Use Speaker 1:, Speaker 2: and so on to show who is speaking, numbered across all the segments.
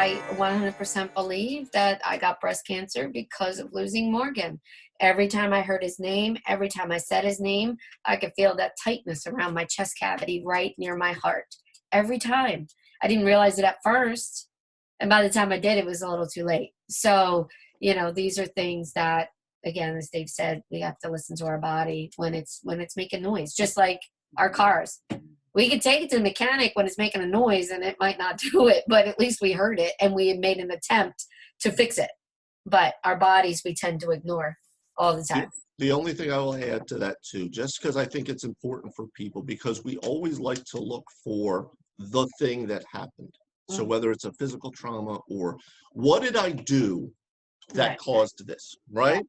Speaker 1: I 100% believe that I got breast cancer because of losing Morgan. Every time I heard his name, every time I said his name, I could feel that tightness around my chest cavity right near my heart. Every time. I didn't realize it at first. And by the time I did, it was a little too late. So, you know, these are things that, again, as Dave said, we have to listen to our body when it's making noise, just like our cars. We could take it to the mechanic when it's making a noise and it might not do it, but at least we heard it and we had made an attempt to fix it. But our bodies, we tend to ignore all the time.
Speaker 2: The only thing I will add to that too, just because I think it's important for people, because we always like to look for the thing that happened. So whether it's a physical trauma or what did I do that caused this, right?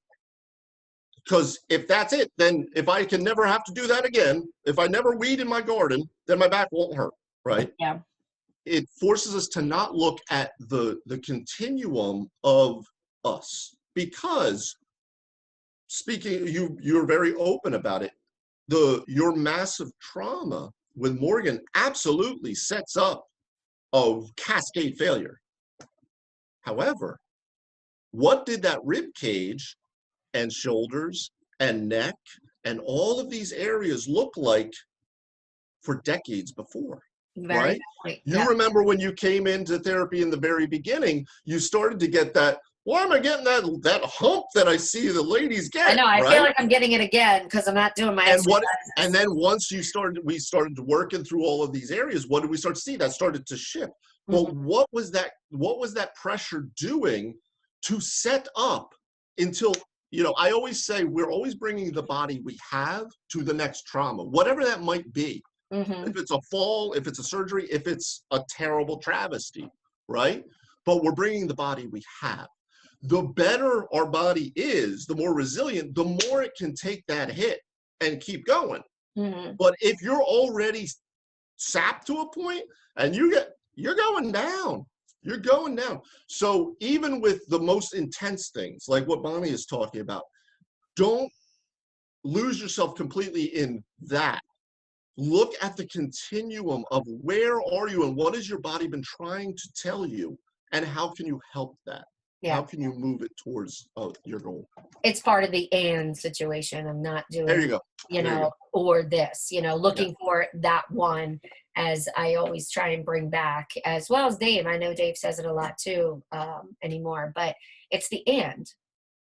Speaker 2: Because if that's it, then if I can never have to do that again, if I never weed in my garden, then my back won't hurt, right?
Speaker 1: Yeah.
Speaker 2: It forces us to not look at the continuum of us, because speaking, you're very open about it. Your massive trauma with Morgan absolutely sets up a cascade failure. However, what did that rib cage and shoulders and neck and all of these areas look like for decades before? Right? You remember when you came into therapy in the very beginning, you started to get that, why am I getting that hump that I see the ladies get?
Speaker 1: I know, I feel like I'm getting it again because I'm not doing my exercises.
Speaker 2: And then once we started working through all of these areas, what did we start to see? That started to shift. But what was that pressure doing to set up until, you know, I always say we're always bringing the body we have to the next trauma, whatever that might be. If it's a fall, if it's a surgery, if it's a terrible travesty, right? But we're bringing the body we have. The better our body is, the more resilient, the more it can take that hit and keep going. But if you're already sapped to a point and you're going down. You're going down. So even with the most intense things, like what Bonnie is talking about, don't lose yourself completely in that. Look at the continuum of where are you and what has your body been trying to tell you, and how can you help that? Yeah. How can you move it towards your goal? It's
Speaker 1: part of the and situation. I'm not doing,
Speaker 2: there you go.
Speaker 1: You know, or this, you know, looking for that one, as I always try and bring back, as well as Dave. I know Dave says it a lot too anymore, but it's the and,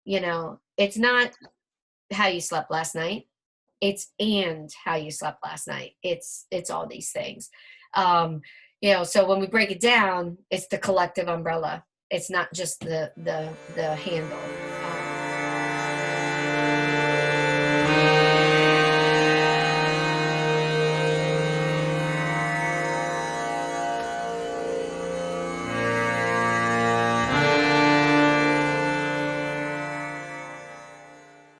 Speaker 1: you know, it's not how you slept last night. It's and how you slept last night. It's all these things. You know, so when we break it down, it's the collective umbrella. It's not just the handle.